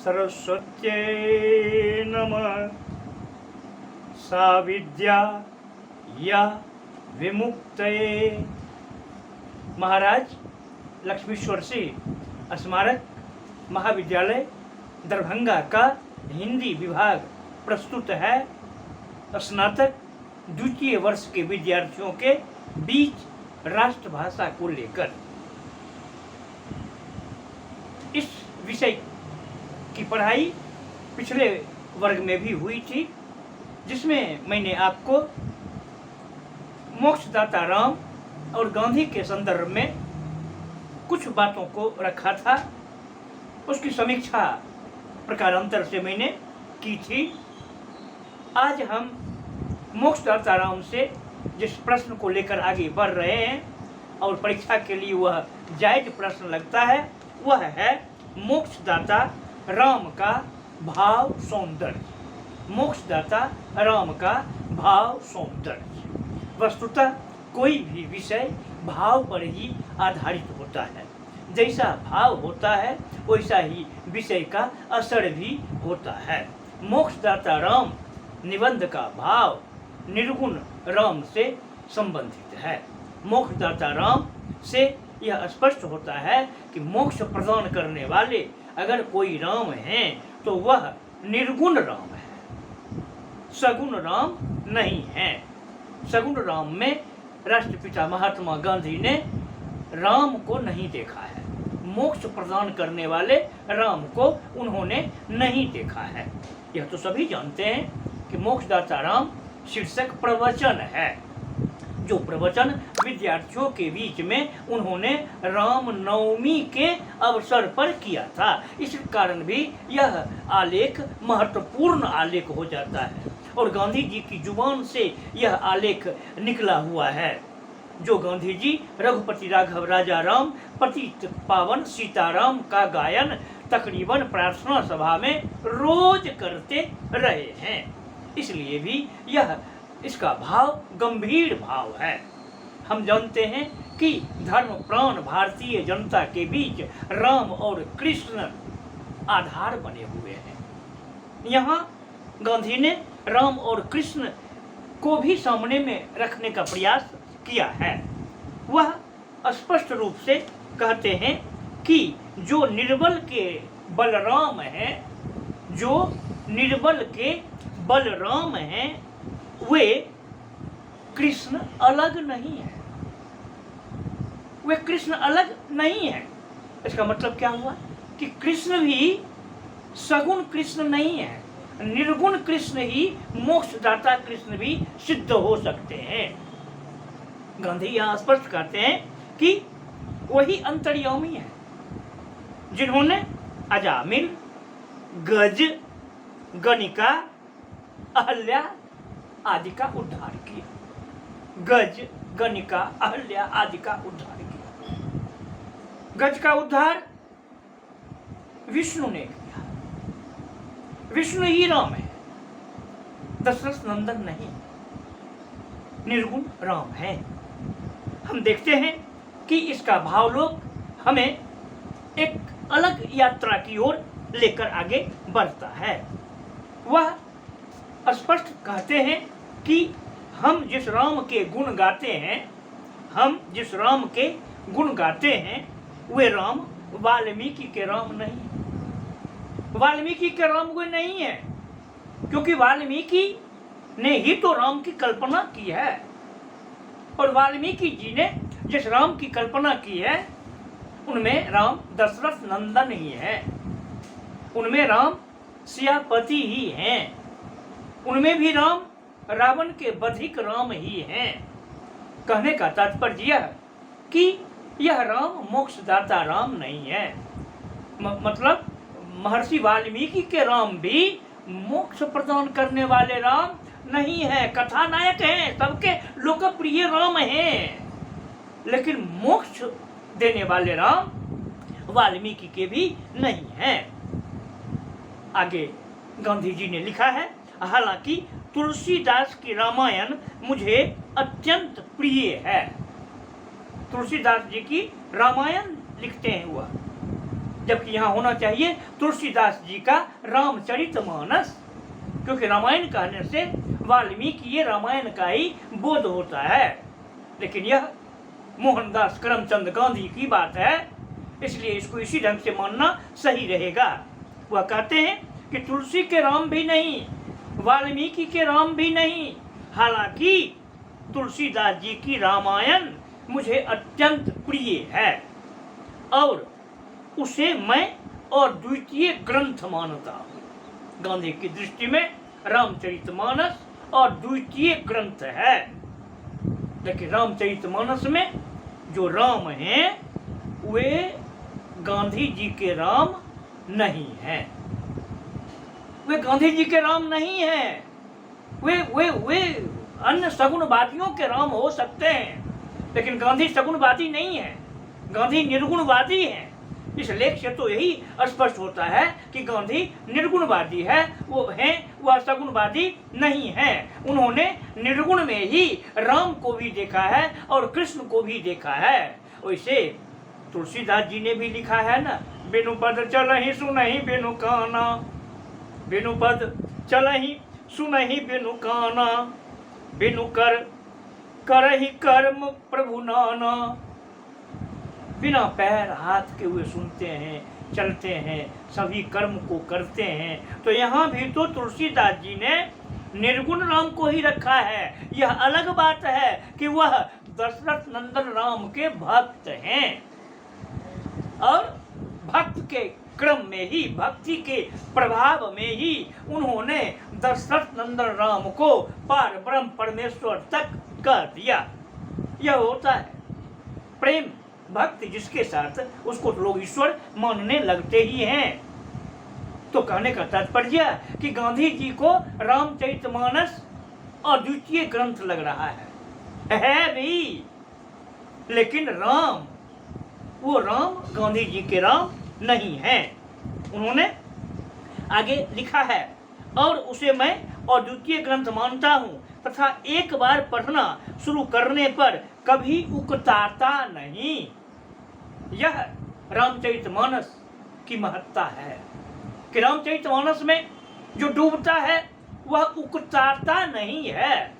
सरस्वत्यै नमः। सा विद्या या विमुक्तये। महाराज लक्ष्मीश्वर सिंह स्मारक महाविद्यालय दरभंगा का हिंदी विभाग प्रस्तुत है स्नातक द्वितीय वर्ष के विद्यार्थियों के बीच राष्ट्रभाषा को लेकर। इस विषय की पढ़ाई पिछले वर्ग में भी हुई थी, जिसमें मैंने आपको मोक्षदाता राम और गांधी के संदर्भ में कुछ बातों को रखा था। उसकी समीक्षा प्रकारांतर से मैंने की थी। आज हम मोक्षदाता राम से जिस प्रश्न को लेकर आगे बढ़ रहे हैं और परीक्षा के लिए वह जायज प्रश्न लगता है, वह है मोक्षदाता राम का भाव सौंदर्य। मोक्षदाता राम का भाव सौंदर्य। वस्तुतः कोई भी विषय भाव पर ही आधारित होता है। जैसा भाव होता है वैसा ही विषय का असर भी होता है। मोक्षदाता राम निबंध का भाव निर्गुण राम से संबंधित है। मोक्षदाता राम से यह स्पष्ट होता है कि मोक्ष प्रदान करने वाले अगर कोई राम हैं तो वह निर्गुण राम है, सगुण राम नहीं है। सगुण राम में राष्ट्रपिता महात्मा गांधी ने राम को नहीं देखा है। मोक्ष प्रदान करने वाले राम को उन्होंने नहीं देखा है। यह तो सभी जानते हैं कि मोक्षदाता राम शीर्षक प्रवचन है, जो प्रवचन विद्यार्थियों के बीच में उन्होंने रामनवमी के अवसर पर किया था। इस कारण भी यह आलेख महत्वपूर्ण आलेख हो जाता है और गांधी जी की जुबान से यह आलेख निकला हुआ है, जो गांधी जी रघुपति राघव राजा राम पतित पावन सीताराम का गायन तकरीबन प्रार्थना सभा में रोज करते रहे हैं। इसलिए भी यह इसका भाव गंभीर भाव है। हम जानते हैं कि धर्म प्राण भारतीय जनता के बीच राम और कृष्ण आधार बने हुए हैं। यहाँ गांधी ने राम और कृष्ण को भी सामने में रखने का प्रयास किया है। वह स्पष्ट रूप से कहते हैं कि जो निर्बल के बलराम हैं, जो निर्बल के बलराम हैं, वे कृष्ण अलग नहीं है। वे कृष्ण अलग नहीं है। इसका मतलब क्या हुआ कि कृष्ण भी सगुण कृष्ण नहीं है। निर्गुण कृष्ण ही मोक्षदाता कृष्ण भी सिद्ध हो सकते हैं। गांधी यहाँ स्पष्ट करते हैं कि वही अंतर्यामी है, जिन्होंने अजामिल, गज, गणिका, अहल्या आदि का उद्धार किया। गज, गणिका, अहल्या आदि का उद्धार किया। गज का उद्धार विष्णु ने किया। विष्णु ही राम है, दशरथ नंदन नहीं, निर्गुण राम है। हम देखते हैं कि इसका भावलोक हमें एक अलग यात्रा की ओर लेकर आगे बढ़ता है। वह स्पष्ट कहते हैं कि हम जिस राम के गुण गाते हैं, हम जिस राम के गुण गाते हैं, वे राम वाल्मीकि के राम नहीं। वाल्मीकि के राम वे नहीं है, क्योंकि वाल्मीकि ने ही तो राम की कल्पना की है। और वाल्मीकि जी ने जिस राम की कल्पना की है, उनमें राम दशरथ नंदन ही है, उनमें राम सियापति ही हैं, उनमें भी राम रावण के बधिक राम ही हैं। कहने का तात्पर्य यह कि यह राम मोक्षदाता राम नहीं है। मतलब महर्षि वाल्मीकि के राम भी मोक्ष प्रदान करने वाले राम नहीं है। कथानायक हैं, सबके लोकप्रिय राम हैं, लेकिन मोक्ष देने वाले राम वाल्मीकि के भी नहीं हैं। आगे गांधी जी ने लिखा है, हालांकि तुलसीदास की रामायण मुझे अत्यंत प्रिय है। तुलसीदास जी की रामायण लिखते हैं वह, जबकि यहाँ होना चाहिए तुलसीदास जी का रामचरितमानस, क्योंकि रामायण कहने से वाल्मीकि ये रामायण का ही बोध होता है। लेकिन यह मोहनदास करमचंद गांधी की बात है, इसलिए इसको इसी ढंग से मानना सही रहेगा। वह कहते हैं कि तुलसी के राम भी नहीं, वाल्मीकि के राम भी नहीं, हालांकि तुलसीदास जी की रामायण मुझे अत्यंत प्रिय है और उसे मैं और द्वितीय ग्रंथ मानता हूँ। गांधी की दृष्टि में रामचरितमानस और द्वितीय ग्रंथ है। लेकिन रामचरितमानस में जो राम हैं वे गांधी जी के राम नहीं हैं। वे गांधी जी के राम नहीं हैं। वे अन्य सगुणवादियों के राम हो सकते हैं, लेकिन गांधी सगुणवादी नहीं है, गांधी निर्गुणवादी हैं। इस लेख से तो यही स्पष्ट होता है कि गांधी निर्गुणवादी है, वह सगुणवादी नहीं है। उन्होंने निर्गुण में ही राम को भी देखा है और कृष्ण को भी देखा है। वैसे तुलसीदास जी ने भी लिखा है ना, बिनु पद चलहि सुनहि बिनु काना, बिनु पद चलहि सुनहि बिनु काना, बिनु कर करहि कर्म प्रभु नाना। बिना पैर हाथ के हुए सुनते हैं, चलते हैं, सभी कर्म को करते हैं। तो यहाँ भी तो तुलसीदास जी ने निर्गुण राम को ही रखा है। यह अलग बात है कि वह दशरथ नंदन राम के भक्त हैं और भक्त के क्रम में ही, भक्ति के प्रभाव में ही उन्होंने दशरथ नंदन राम को पार ब्रह्म परमेश्वर तक कह दिया। यह होता है प्रेम भक्ति, जिसके साथ उसको लोग ईश्वर मानने लगते ही हैं। तो कहने का तात्पर्य कि गांधी जी को रामचरितमानस और द्वितीय ग्रंथ लग रहा है भी, लेकिन राम, वो राम गांधी जी के राम नहीं है। उन्होंने आगे लिखा है, और उसे मैं और द्वितीय ग्रंथ मानता हूँ तथा एक बार पढ़ना शुरू करने पर कभी उकताता नहीं। यह रामचरितमानस की महत्ता है कि रामचरितमानस में जो डूबता है वह उकताता नहीं है।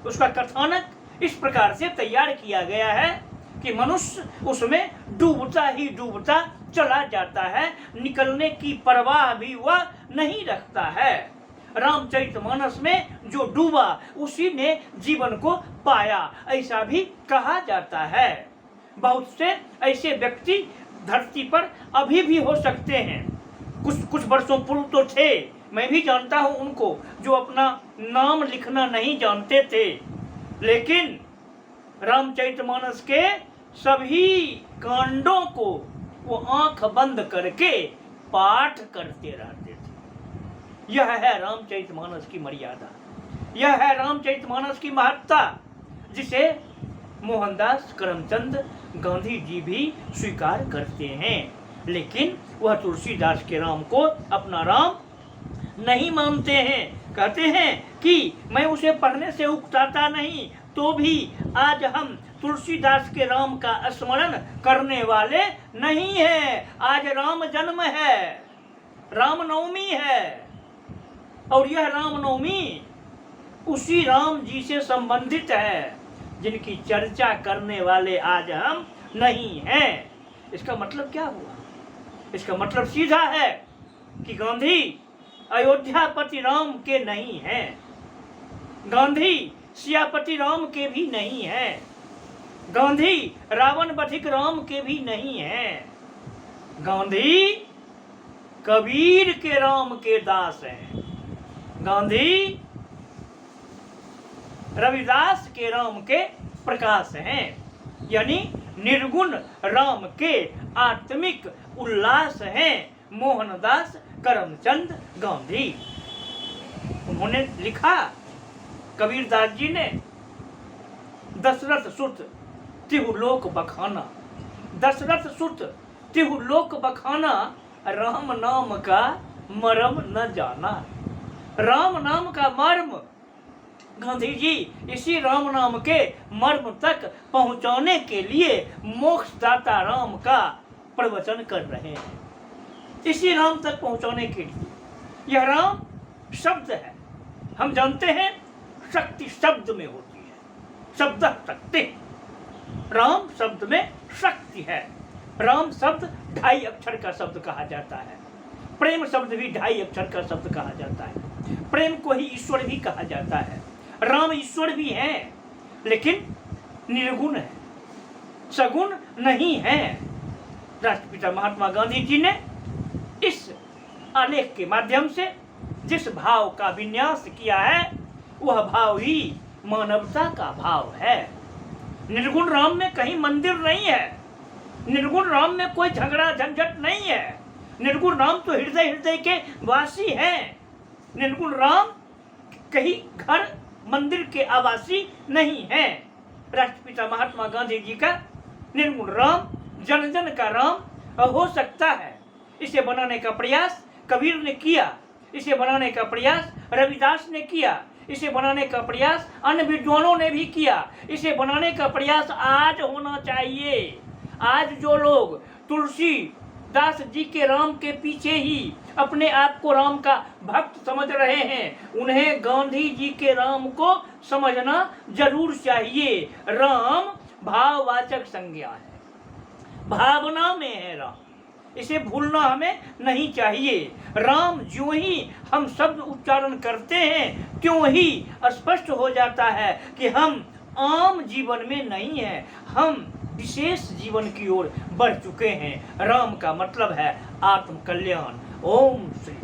उसका कथानक इस प्रकार से तैयार किया गया है कि मनुष्य उसमें डूबता ही डूबता चला जाता है, निकलने की परवाह भी वह नहीं रखता है। रामचरितमानस में जो डूबा उसी ने जीवन को पाया, ऐसा भी कहा जाता है। बहुत से ऐसे व्यक्ति धरती पर अभी भी हो सकते हैं। कुछ वर्षों पूर्व तो थे, मैं भी जानता हूं उनको, जो अपना नाम लिखना नहीं जानते थे, लेकिन रामचरितमानस के सभी कांडों को वो आंख बंद करके पाठ करते रहते थे। यह है रामचरितमानस की मर्यादा, यह है रामचरितमानस की महत्ता, जिसे मोहनदास करमचंद गांधी जी भी स्वीकार करते हैं। लेकिन वह तुलसीदास के राम को अपना राम नहीं मानते हैं। कहते हैं कि मैं उसे पढ़ने से उकताता नहीं, तो भी आज हम तुलसीदास के राम का स्मरण करने वाले नहीं हैं। आज राम जन्म है, रामनवमी है, और यह रामनवमी उसी राम जी से संबंधित है जिनकी चर्चा करने वाले आज हम नहीं हैं। इसका मतलब क्या हुआ? इसका मतलब सीधा है कि गांधी अयोध्यापति राम के नहीं हैं, गांधी सियापति राम के भी नहीं हैं, गांधी रावण वधिक राम के भी नहीं हैं। गांधी कबीर के राम के दास हैं, गांधी रविदास के राम के प्रकाश हैं, यानी निर्गुण राम के आत्मिक उल्लास हैं मोहनदास करमचंद गांधी। उन्होंने लिखा, कबीरदास जी ने, दशरथ सुत तिहु लोक बखाना, दशरथ सुत तिहु लोक बखाना, राम नाम का मर्म न जाना। राम नाम का मर्म गांधी जी इसी राम नाम के मर्म तक पहुंचाने के लिए मोक्षदाता राम का प्रवचन कर रहे हैं। इसी राम तक पहुंचाने के लिए। यह राम शब्द है। हम जानते हैं शक्ति शब्द में होती है, शब्द शक्ति। राम शब्द में शक्ति है। राम शब्द 2.5 अक्षर का शब्द कहा जाता है। प्रेम शब्द भी 2.5 अक्षर का शब्द कहा जाता है। प्रेम को ही ईश्वर भी कहा जाता है। राम ईश्वर भी है, लेकिन निर्गुण है, सगुण नहीं है। राष्ट्रपिता महात्मा गांधी जी ने इस आलेख के माध्यम से जिस भाव का विन्यास किया है, वह भाव ही मानवता का भाव है। निर्गुण राम में कहीं मंदिर नहीं है। निर्गुण राम में कोई झगड़ा झंझट नहीं है। निर्गुण राम तो हृदय हृदय के वासी हैं। निर्गुण राम कहीं घर मंदिर के आवासी नहीं है। राष्ट्रपिता महात्मा गांधी जी का निर्गुण राम जन जन का राम हो सकता है। इसे बनाने का प्रयास कबीर ने किया, इसे बनाने का प्रयास रविदास ने किया, इसे बनाने का प्रयास अन्य विद्वानों ने भी किया। इसे बनाने का प्रयास आज होना चाहिए। आज जो लोग तुलसीदास जी के राम के पीछे ही अपने आप को राम का भक्त समझ रहे हैं, उन्हें गांधी जी के राम को समझना जरूर चाहिए। राम भाववाचक संज्ञा है, भावना में है राम, इसे भूलना हमें नहीं चाहिए। राम ज्यों ही हम शब्द उच्चारण करते हैं, त्यों ही स्पष्ट हो जाता है कि हम आम जीवन में नहीं हैं, हम विशेष जीवन की ओर बढ़ चुके हैं। राम का मतलब है आत्म कल्याण। ओम श्री